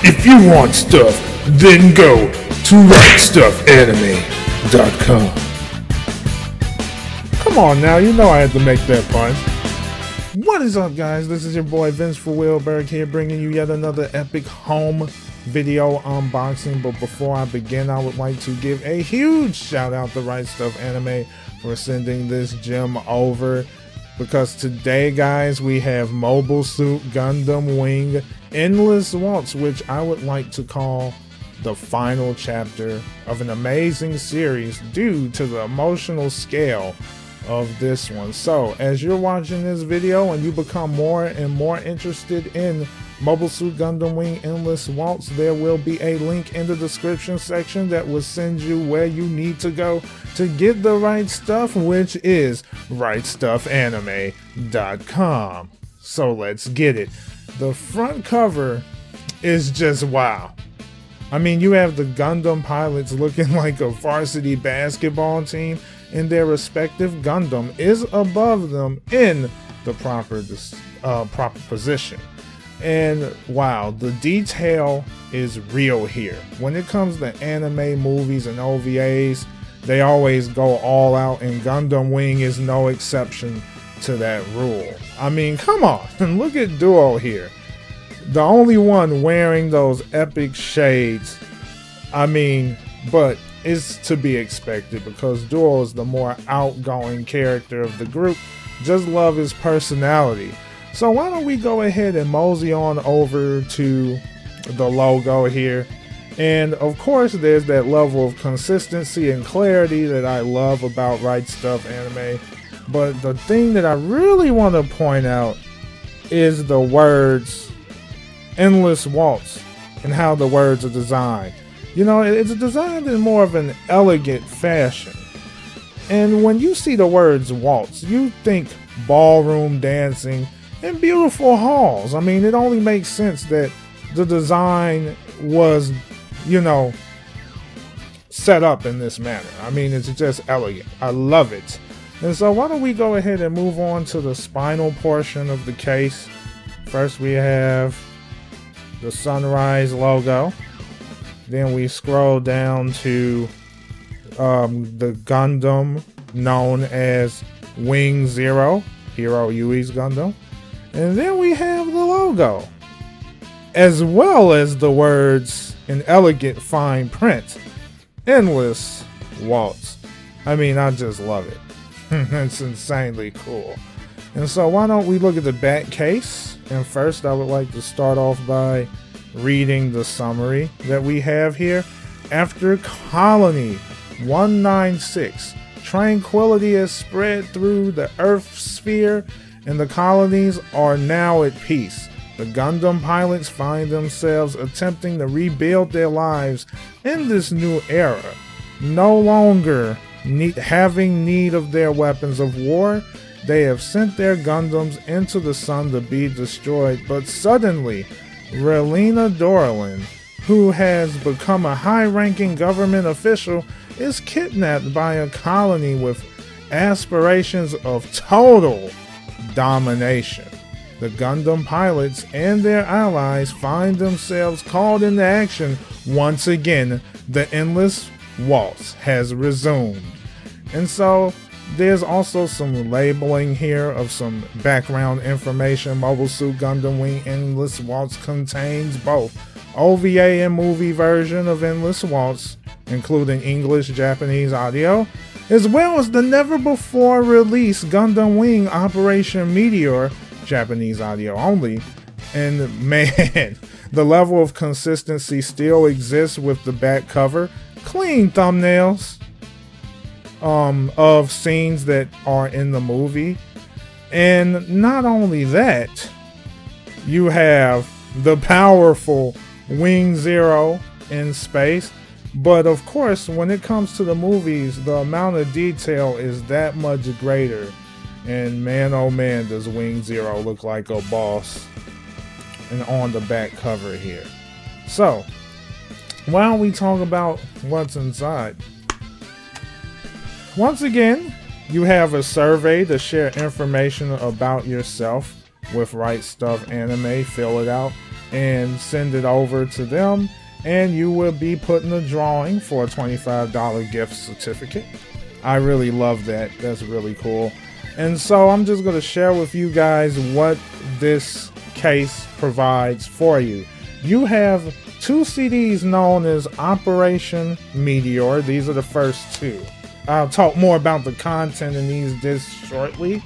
If you want stuff, then go to RightStufAnime.com. Come on now, you know I had to make that pun. What is up, guys? This is your boy Vince for Wilberg here, bringing you yet another epic home video unboxing. But before I begin, I would like to give a huge shout out to RightStuf Anime for sending this gem over. Because today, guys, we have Mobile Suit Gundam Wing Endless Waltz, which I would like to call the final chapter of an amazing series due to the emotional scale of this one. So as you're watching this video and you become more and more interested in Mobile Suit Gundam Wing Endless Waltz, there will be a link in the description section that will send you where you need to go to get the right stuff, which is RightStufAnime.com. So let's get it. The front cover is just wow. I mean, you have the Gundam pilots looking like a varsity basketball team, and their respective Gundam is above them in the proper position. And wow, the detail is real here. When it comes to anime movies and OVAs, they always go all out, and Gundam Wing is no exception to that rule. I mean, come on, look at Duo here. The only one wearing those epic shades. I mean, but it's to be expected because Duo is the more outgoing character of the group. Just love his personality. So why don't we go ahead and mosey on over to the logo here. And of course, there's that level of consistency and clarity that I love about RightStuf Anime. But the thing that I really want to point out is the words Endless Waltz and how the words are designed. You know, it's designed in more of an elegant fashion. And when you see the words waltz, you think ballroom dancing and beautiful halls. I mean, it only makes sense that the design was, you know, set up in this manner. I mean, it's just elegant. I love it. And so why don't we go ahead and move on to the spinal portion of the case. First we have the Sunrise logo. Then we scroll down to the Gundam known as Wing Zero, Hiro Yui's Gundam. And then we have the logo, as well as the words in elegant fine print, Endless Waltz. I mean, I just love it. It's insanely cool. And so why don't we look at the back case? And first I would like to start off by reading the summary that we have here. After Colony 196, tranquility has spread through the Earth sphere and the colonies are now at peace. The Gundam pilots find themselves attempting to rebuild their lives in this new era. No longer having need of their weapons of war, they have sent their Gundams into the sun to be destroyed, but suddenly Relina Dorlin, who has become a high-ranking government official, is kidnapped by a colony with aspirations of total domination. The Gundam pilots and their allies find themselves called into action once again. The Endless Waltz has resumed. And so there's also some labeling here of some background information. Mobile Suit Gundam Wing Endless Waltz contains both OVA and movie version of Endless Waltz, including English, Japanese audio, as well as the never before released Gundam Wing Operation Meteor, Japanese audio only. And man, the level of consistency still exists with the back cover. Clean thumbnails of scenes that are in the movie. And not only that, you have the powerful Wing Zero in space. But of course, when it comes to the movies, the amount of detail is that much greater. And man, oh man, does Wing Zero look like a boss. And on the back cover here. So, why don't we talk about what's inside? Once again, you have a survey to share information about yourself with RightStuf Anime. Fill it out. and send it over to them, and you will be put in a drawing for a $25 gift certificate. I really love that. That's really cool. And so I'm just going to share with you guys what this case provides for you. You have 2 CDs known as Operation Meteor. These are the first 2. I'll talk more about the content in these discs shortly,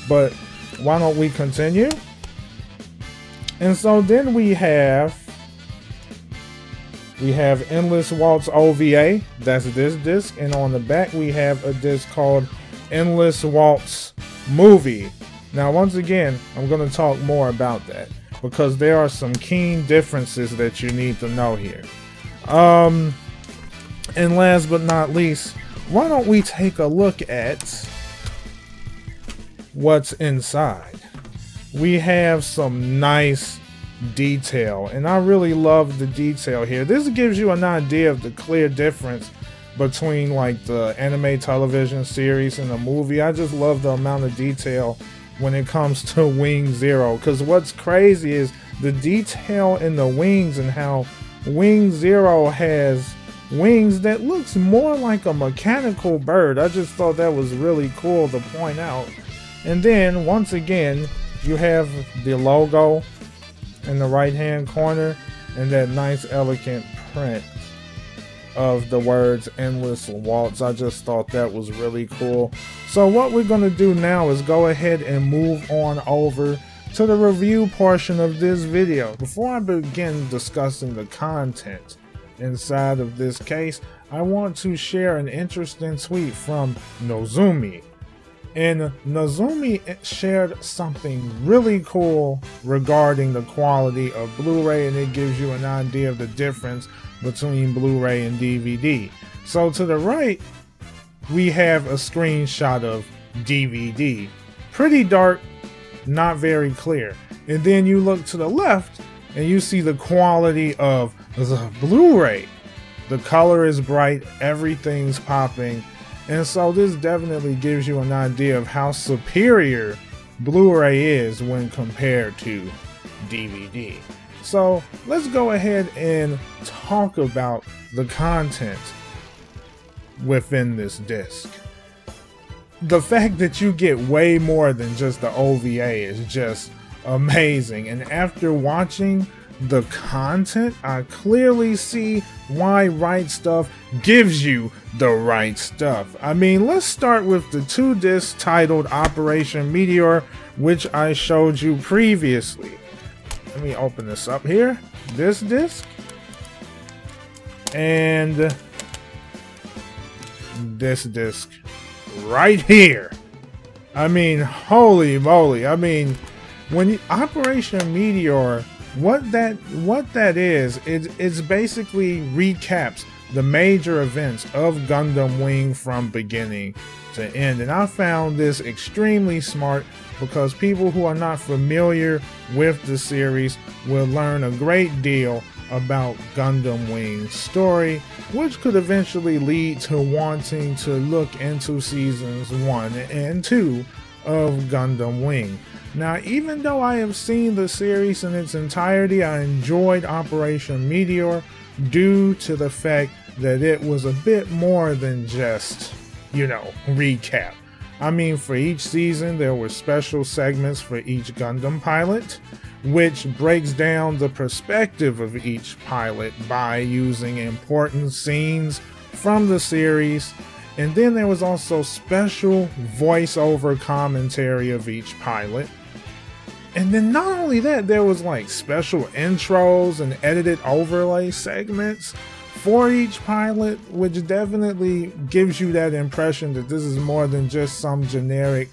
but why don't we continue? And so then we have Endless Waltz OVA. That's this disc, and on the back we have a disc called Endless Waltz Movie. Now once again, I'm going to talk more about that because there are some keen differences that you need to know here. And last but not least, why don't we take a look at what's inside? We have some nice detail, and I really love the detail here. This gives you an idea of the clear difference between like the anime television series and the movie. I just love the amount of detail when it comes to Wing Zero, because what's crazy is the detail in the wings and how Wing Zero has wings that looks more like a mechanical bird. I just thought that was really cool to point out. And then once again, you have the logo in the right hand corner and that nice elegant print of the words Endless Waltz. I just thought that was really cool. So what we're going to do now is go ahead and move on over to the review portion of this video. Before I begin discussing the content inside of this case, I want to share an interesting tweet from Nozumi. And Nozumi shared something really cool regarding the quality of Blu-ray, and it gives you an idea of the difference between Blu-ray and DVD. So to the right, we have a screenshot of DVD. Pretty dark, not very clear. And then you look to the left and you see the quality of the Blu-ray. The color is bright, everything's popping. And so this definitely gives you an idea of how superior Blu-ray is when compared to DVD. So let's go ahead and talk about the content within this disc. The fact that you get way more than just the OVA is just amazing. And after watching the content, I clearly see why RightStuf gives you the right stuff. I mean, let's start with the 2 discs titled Operation Meteor, which I showed you previously. Let me open this up here. This disc and this disc right here. I mean, holy moly. I mean, when you, Operation Meteor, what that is, it's basically recaps the major events of Gundam Wing from beginning to end. And I found this extremely smart because people who are not familiar with the series will learn a great deal about Gundam Wing's story, which could eventually lead to wanting to look into seasons 1 and 2 of Gundam Wing. Now, even though I have seen the series in its entirety, I enjoyed Operation Meteor due to the fact that it was a bit more than just, you know, recap. I mean, for each season, there were special segments for each Gundam pilot, which breaks down the perspective of each pilot by using important scenes from the series. And then there was also special voiceover commentary of each pilot. And then not only that, there was like special intros and edited overlay segments for each pilot, which definitely gives you that impression that this is more than just some generic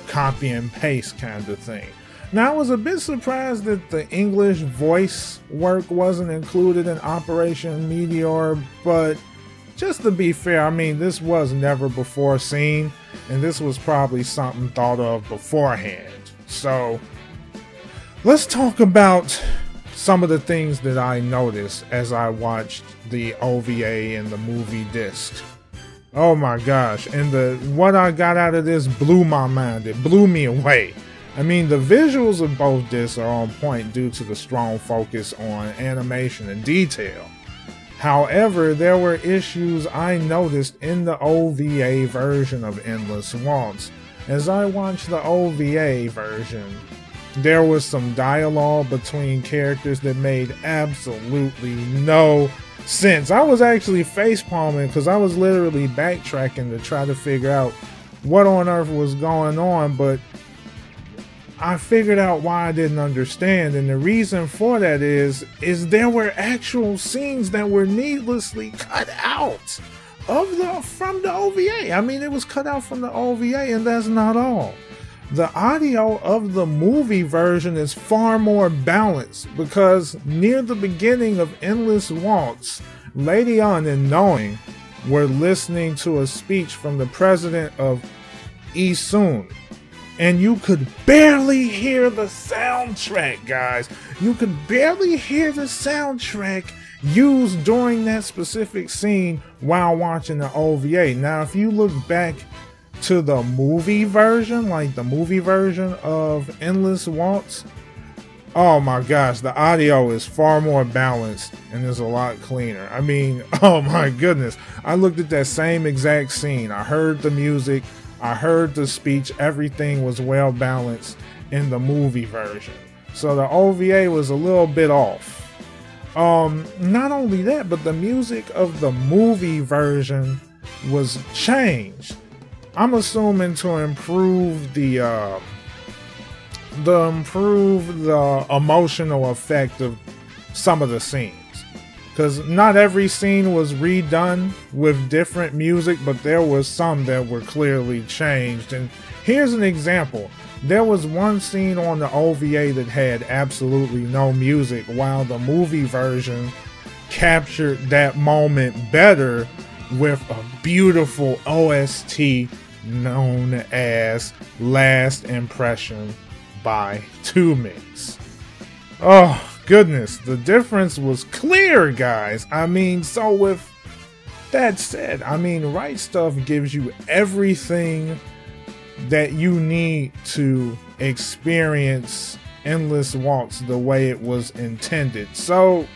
copy and paste kind of thing. Now, I was a bit surprised that the English voice work wasn't included in Operation Meteor, but just to be fair, I mean, this was never before seen, and this was probably something thought of beforehand. So let's talk about some of the things that I noticed as I watched the OVA and the movie disc. Oh my gosh, and what I got out of this blew my mind. It blew me away. I mean, the visuals of both discs are on point due to the strong focus on animation and detail. However, there were issues I noticed in the OVA version of Endless Waltz. As I watched the OVA version, there was some dialogue between characters that made absolutely no sense. I was actually facepalming because I was literally backtracking to try to figure out what on earth was going on, but I figured out why I didn't understand, and the reason for that is there were actual scenes that were needlessly cut out from the OVA. I mean, it was cut out from the OVA, and that's not all. The audio of the movie version is far more balanced because near the beginning of Endless Waltz, Lady On and Knowing were listening to a speech from the president of Isun. And you could barely hear the soundtrack, guys. You could barely hear the soundtrack used during that specific scene while watching the OVA. Now, if you look back to the movie version, like the movie version of Endless Waltz, oh my gosh, the audio is far more balanced and is a lot cleaner. I mean, oh my goodness. I looked at that same exact scene. I heard the music. I heard the speech, everything was well balanced in the movie version. So the OVA was a little bit off. Not only that, but the music of the movie version was changed. I'm assuming to improve the emotional effect of some of the scenes. Because not every scene was redone with different music, but there was some that were clearly changed. And here's an example. There was one scene on the OVA that had absolutely no music, while the movie version captured that moment better with a beautiful OST known as Last Impression by 2Mix. Oh goodness, the difference was clear, guys. I mean, so with that said, I mean, RightStuf gives you everything that you need to experience Endless Waltz the way it was intended. So,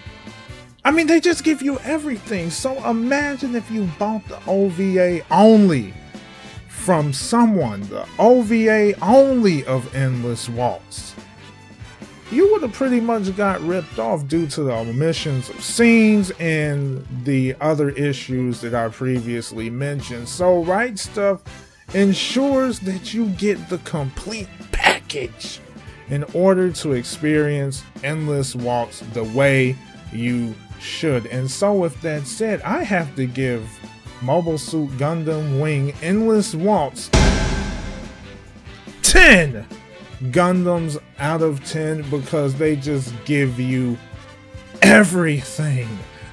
I mean, they just give you everything. So imagine if you bought the OVA only from someone, the OVA only of Endless Waltz. You would have pretty much got ripped off due to the omissions of scenes and the other issues that I previously mentioned. So RightStuf ensures that you get the complete package in order to experience Endless Waltz the way you should. And so with that said, I have to give Mobile Suit Gundam Wing Endless Waltz 10 Gundams out of 10 because they just give you everything.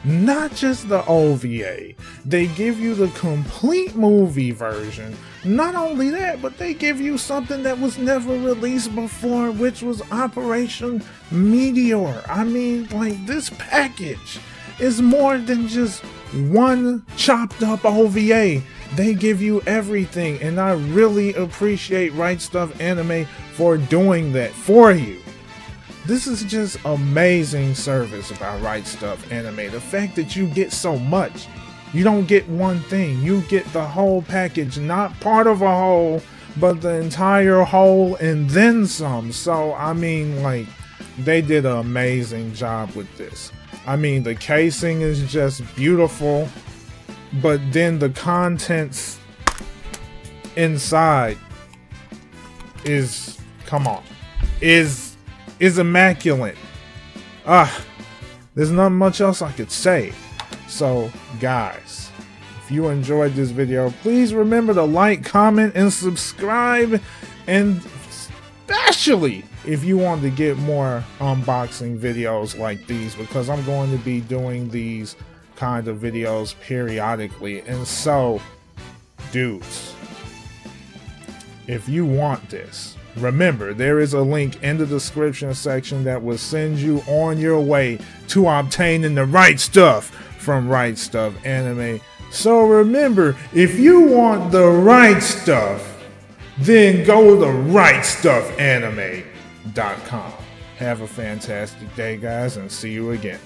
Not just the OVA, they give you the complete movie version. Not only that, but they give you something that was never released before, which was Operation Meteor. I mean, like, this package is more than just one chopped up OVA. They give you everything, and I really appreciate RightStuf Anime for doing that for you. This is just amazing service by RightStuf Anime. The fact that you get so much. You don't get one thing. You get the whole package, not part of a whole, but the entire whole and then some. So, I mean, like, they did an amazing job with this. I mean, the casing is just beautiful, but then the contents inside is, come on, is immaculate. There's not much else I could say. So guys, if you enjoyed this video, please remember to like, comment, and subscribe, and especially if you want to get more unboxing videos like these, because I'm going to be doing these kind of videos periodically. And so, dudes, if you want this, remember, there is a link in the description section that will send you on your way to obtaining the right stuff from RightStuf Anime. So remember, if you want the right stuff, then go to RightStufAnime.com. Have a fantastic day, guys, and see you again.